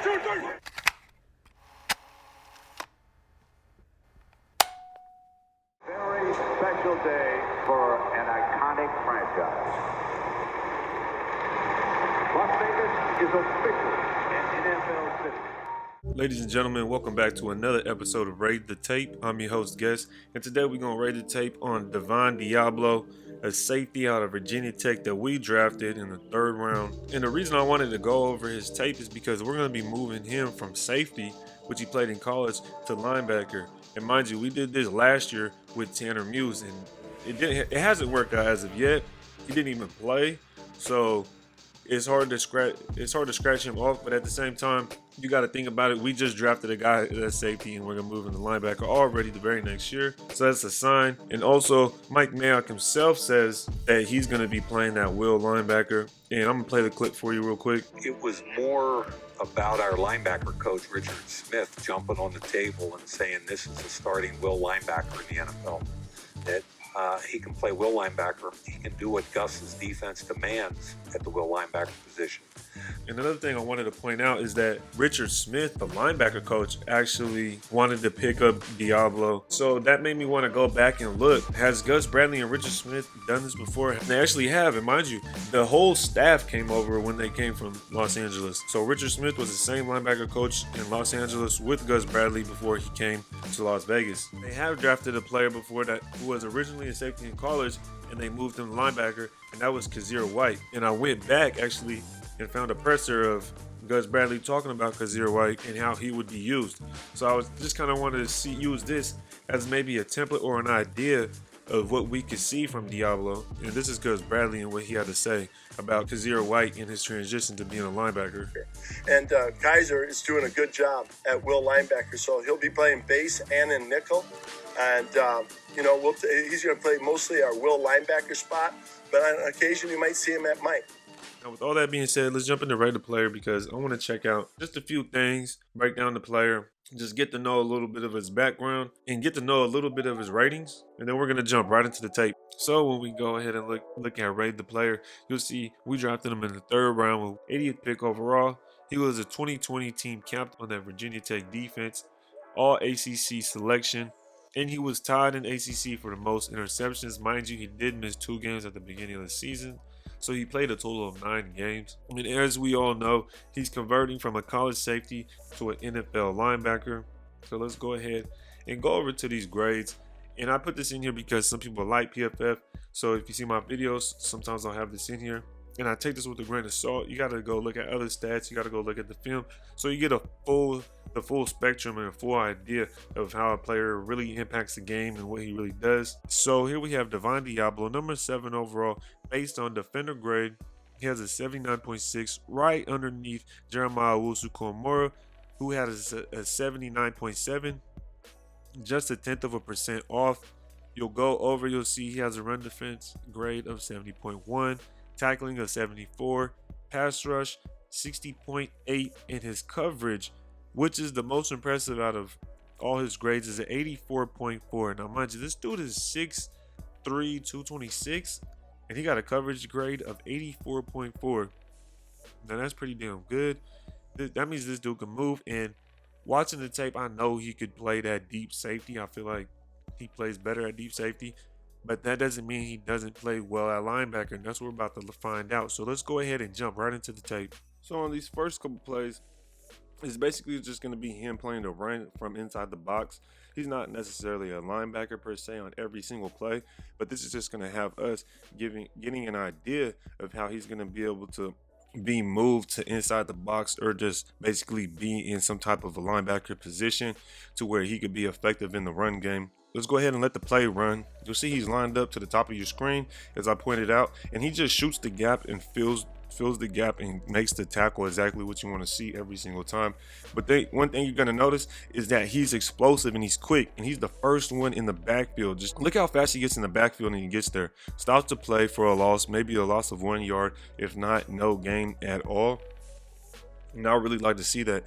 Very special day for an iconic franchise. Las Vegas is officially an NFL city. Ladies and gentlemen, welcome back to another episode of Raid the Tape. I'm your host, Guest, and today we're going to raid the tape on Divine Deablo, a safety out of Virginia Tech that we drafted in the third round. And the reason I wanted to go over his tape is because we're going to be moving him from safety, which he played in college, to linebacker. And mind you, we did this last year with Tanner Muse, and it hasn't worked out as of yet. He didn't even play, so it's hard to scratch him off, but at the same time, you got to think about it. We just drafted a guy at safety, and we're going to move him to linebacker already the very next year. So that's a sign. And also, Mike Mayock himself says that he's going to be playing that will linebacker. And I'm going to play the clip for you real quick. It was more about our linebacker coach, Richard Smith, jumping on the table and saying this is a starting will linebacker in the NFL. That he can play will linebacker. He can do what Gus's defense demands at the will linebacker position. And another thing I wanted to point out is that Richard Smith, the linebacker coach, actually wanted to pick up Deablo. So that made me want to go back and look. Has Gus Bradley and Richard Smith done this before? They actually have. And mind you, the whole staff came over when they came from Los Angeles. So Richard Smith was the same linebacker coach in Los Angeles with Gus Bradley before he came to Las Vegas. They have drafted a player before that who was originally a safety in college, and they moved him to linebacker, and that was Kazir White. And I went back actually and found a presser of Gus Bradley talking about Kazir White and how he would be used. So I was just kind of wanted to use this as maybe a template or an idea of what we could see from Deablo. And this is Gus Bradley and what he had to say about Kazir White in his transition to being a linebacker. And Kaiser is doing a good job at will linebacker, so he'll be playing base and in nickel. And, he's going to play mostly our will linebacker spot, but on occasion you might see him at Mike. Now, with all that being said, let's jump into Rate the Player because I want to check out just a few things, break down the player, just get to know a little bit of his background and get to know a little bit of his ratings. And then we're going to jump right into the tape. So when we go ahead and look at Rate the Player, you'll see we drafted him in the third round with 80th pick overall. He was a 2020 team captain on that Virginia Tech defense, all ACC selection. And he was tied in ACC for the most interceptions. Mind you, he did miss 2 games at the beginning of the season. So he played a total of 9 games. And as we all know, he's converting from a college safety to an NFL linebacker. So let's go ahead and go over to these grades. And I put this in here because some people like PFF. So if you see my videos, sometimes I'll have this in here. And I take this with a grain of salt. You got to go look at other stats. You got to go look at the film. So you get the full spectrum and a full idea of how a player really impacts the game and what he really does. So here we have Divine Deablo, number 7 overall, based on defender grade. He has a 79.6, right underneath Jeremiah Owusu-Koramoah, who had a 79.7, just a 1/10% off. You'll go over, you'll see he has a run defense grade of 70.1, tackling of 74, pass rush 60.8, and his coverage, which is the most impressive out of all his grades, is an 84.4. Now, mind you, this dude is 6'3", 226, and he got a coverage grade of 84.4. Now, that's pretty damn good. That means this dude can move, and watching the tape, I know he could play that deep safety. I feel like he plays better at deep safety, but that doesn't mean he doesn't play well at linebacker, and that's what we're about to find out. So let's go ahead and jump right into the tape. So on these first couple plays, it's basically just going to be him playing the run from inside the box. He's not necessarily a linebacker per se on every single play, but this is just going to have us getting an idea of how he's going to be able to be moved to inside the box or just basically be in some type of a linebacker position to where he could be effective in the run game. Let's go ahead and let the play run. You'll see he's lined up to the top of your screen, as I pointed out, and he just shoots the gap and fills the gap and makes the tackle exactly what you want to see every single time. But one thing you're going to notice is that he's explosive and he's quick, and he's the first one in the backfield. Just look how fast he gets in the backfield and he gets there. Stops the play for a loss, maybe a loss of 1 yard, if not no gain at all. And I really like to see that.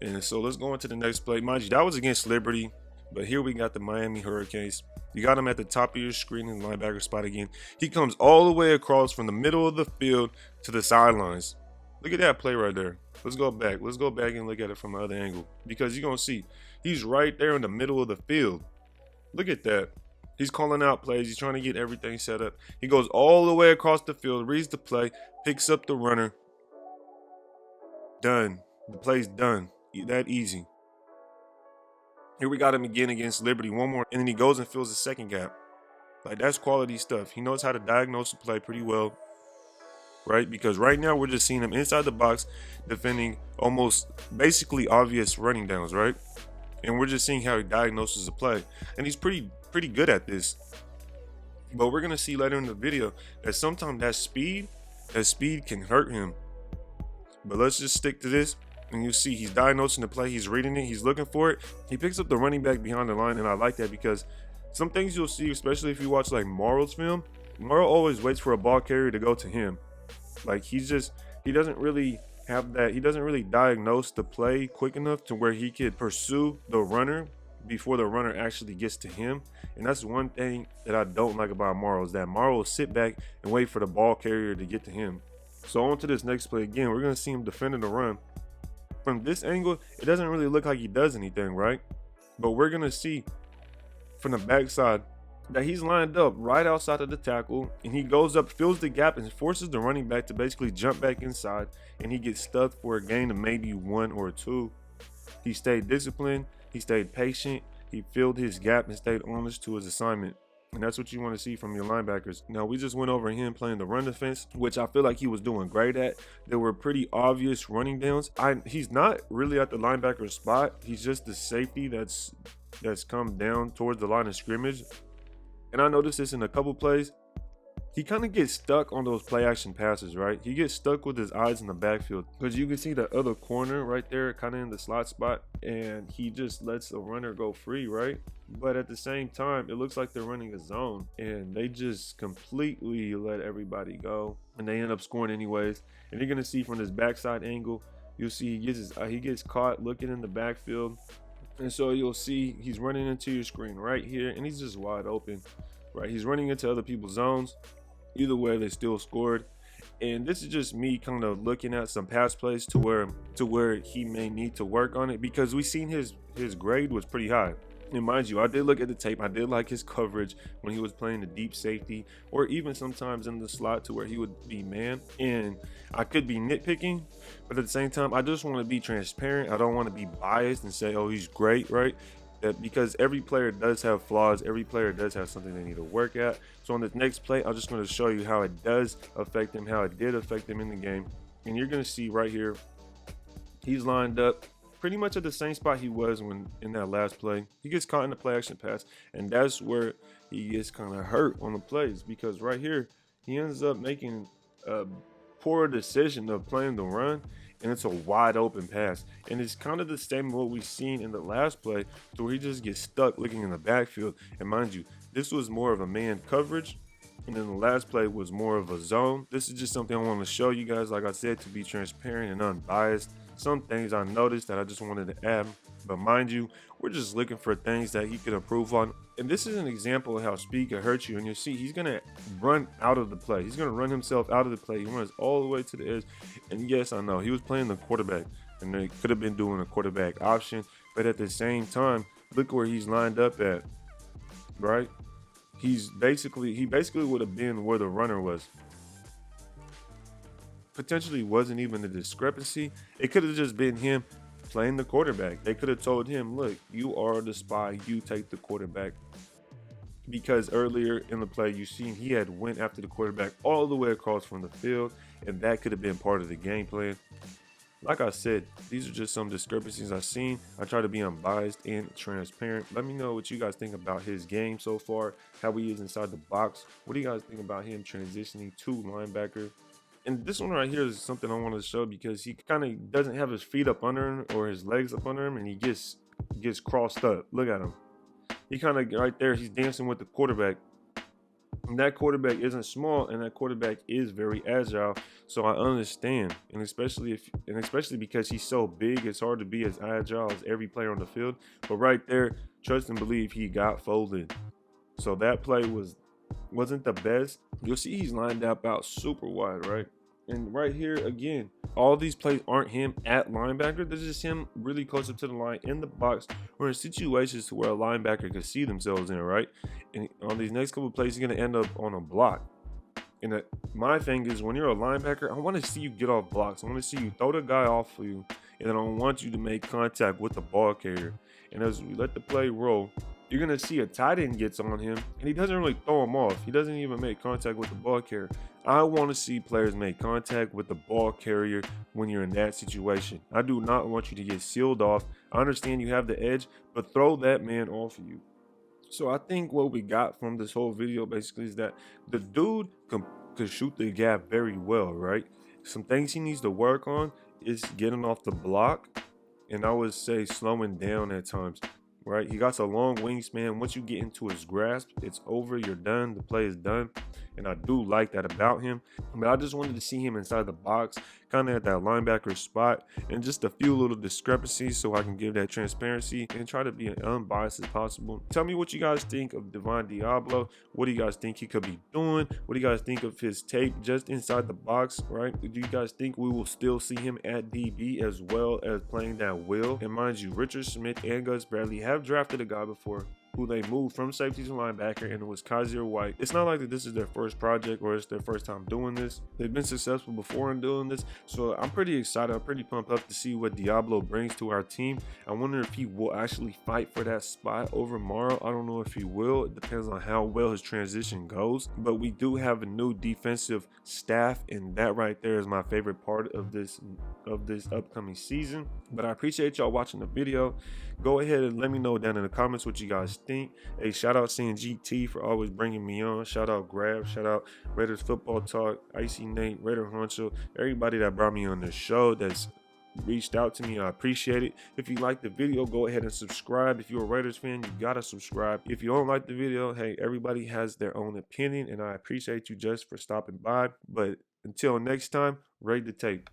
And so let's go into the next play. Mind you, that was against Liberty. But here we got the Miami Hurricanes. You got him at the top of your screen in the linebacker spot again. He comes all the way across from the middle of the field to the sidelines. Look at that play right there. Let's go back. Let's go back and look at it from the other angle, because you're going to see he's right there in the middle of the field. Look at that. He's calling out plays. He's trying to get everything set up. He goes all the way across the field, reads the play, picks up the runner. Done. The play's done. That easy. Here we got him again against Liberty. One more. And then he goes and fills the second gap. Like, that's quality stuff. He knows how to diagnose the play pretty well, right? Because right now we're just seeing him inside the box defending almost basically obvious running downs, right? And we're just seeing how he diagnoses the play. And he's pretty good at this. But we're going to see later in the video that sometimes that speed can hurt him. But let's just stick to this. And you see he's diagnosing the play. He's reading it. He's looking for it. He picks up the running back behind the line. And I like that, because some things you'll see, especially if you watch like Morrow's film, Morrow always waits for a ball carrier to go to him. Like, he doesn't really have that. He doesn't really diagnose the play quick enough to where he could pursue the runner before the runner actually gets to him. And that's one thing that I don't like about Morrow, is that Morrow will sit back and wait for the ball carrier to get to him. So on to this next play again. We're going to see him defending the run. From this angle, it doesn't really look like he does anything, right? But we're going to see from the backside that he's lined up right outside of the tackle, and he goes up, fills the gap, and forces the running back to basically jump back inside, and he gets stuck for a gain of maybe 1 or 2. He stayed disciplined, he stayed patient, he filled his gap and stayed honest to his assignment. And that's what you want to see from your linebackers. Now, we just went over him playing the run defense, which I feel like he was doing great at. There were pretty obvious running downs. He's not really at the linebacker spot. He's just the safety that's come down towards the line of scrimmage. And I noticed this in a couple plays. He kind of gets stuck on those play action passes, right? He gets stuck with his eyes in the backfield, because you can see the other corner right there kind of in the slot spot, and he just lets the runner go free, right? But at the same time, it looks like they're running a zone, and they just completely let everybody go, and they end up scoring anyways. And you're going to see from this backside angle, you'll see he gets caught looking in the backfield. And so you'll see he's running into your screen right here, and he's just wide open, right? He's running into other people's zones. Either way, they still scored. And this is just me kind of looking at some pass plays to where he may need to work on it, because we seen his grade was pretty high. And mind you, I did look at the tape. I did like his coverage when he was playing the deep safety, or even sometimes in the slot to where he would be man. And I could be nitpicking, but at the same time, I just want to be transparent. I don't want to be biased and say, oh, he's great, right? Because every player does have flaws. Every player does have something they need to work at. So on this next play, I'm just going to show you how it does affect him, how it did affect him in the game. And you're going to see right here, he's lined up pretty much at the same spot he was when in that last play. He gets caught in the play action pass, and that's where he gets kind of hurt on the plays, because right here, he ends up making a poor decision of playing the run, and it's a wide open pass. And it's kind of the same what we've seen in the last play, to where he just gets stuck looking in the backfield. And mind you, this was more of a man coverage, and then the last play was more of a zone. This is just something I want to show you guys, like I said, to be transparent and unbiased. Some things I noticed that I just wanted to add, but mind you, we're just looking for things that he could improve on. And this is an example of how speed can hurt you. And you'll see he's going to run out of the play. He's going to run himself out of the play. He runs all the way to the edge. And yes, I know he was playing the quarterback, and they could have been doing a quarterback option, but at the same time, look where he's lined up at, right? He basically would have been where the runner was. Potentially wasn't even a discrepancy. It could have just been him playing the quarterback. They could have told him, look, you are the spy, you take the quarterback. Because earlier in the play, you seen he had went after the quarterback all the way across from the field, and that could have been part of the game plan. Like I said, these are just some discrepancies I've seen. I try to be unbiased and transparent. Let me know what you guys think about his game so far, how he is inside the box. What do you guys think about him transitioning to linebacker? And this one right here is something I want to show, because he kind of doesn't have his feet up under him or his legs up under him, and he gets crossed up. Look at him. He kind of right there, he's dancing with the quarterback. And that quarterback isn't small, and that quarterback is very agile. So I understand, and especially because he's so big, it's hard to be as agile as every player on the field. But right there, trust and believe, he got folded. So that play wasn't the best. You'll see he's lined up out super wide, right? And right here, again, all these plays aren't him at linebacker. This is him really close up to the line in the box or in situations where a linebacker can see themselves in, right? And on these next couple of plays, he's going to end up on a block. And my thing is, when you're a linebacker, I want to see you get off blocks. I want to see you throw the guy off of you, and then I want you to make contact with the ball carrier. And as we let the play roll, you're going to see a tight end gets on him, and he doesn't really throw him off. He doesn't even make contact with the ball carrier. I want to see players make contact with the ball carrier when you're in that situation. I do not want you to get sealed off. I understand you have the edge, but throw that man off of you. So I think what we got from this whole video basically is that the dude could shoot the gap very well, right? Some things he needs to work on is getting off the block, and I would say slowing down at times, right? He got a long wingspan. Once you get into his grasp, it's over. You're done. The play is done. And I do like that about him. But I just wanted to see him inside the box, kind of at that linebacker spot, and just a few little discrepancies so I can give that transparency and try to be as unbiased as possible. Tell me what you guys think of Divine Deablo. What do you guys think he could be doing? What do you guys think of his tape just inside the box, right? Do you guys think we will still see him at DB as well as playing that will? And mind you, Richard Smith and Gus Bradley have drafted a guy before who they moved from safety to linebacker, and it was Kaiser White. It's not like that this is their first project or it's their first time doing this. They've been successful before in doing this, so I'm pretty excited. I'm pretty pumped up to see what Deablo brings to our team. I wonder if he will actually fight for that spot over Morrow. I don't know if he will. It depends on how well his transition goes, but we do have a new defensive staff, and that right there is my favorite part of this upcoming season. But I appreciate y'all watching the video. Go ahead and let me know down in the comments what you guys think. Hey, shout out CNGT for always bringing me on. Shout out Grab. Shout out Raiders Football Talk, Icy Nate, Raider Honcho, everybody that brought me on this show that's reached out to me. I appreciate it. If you like the video, go ahead and subscribe. If you're a Raiders fan, you gotta subscribe. If you don't like the video, hey, everybody has their own opinion, and I appreciate you just for stopping by. But until next time, raid the tape.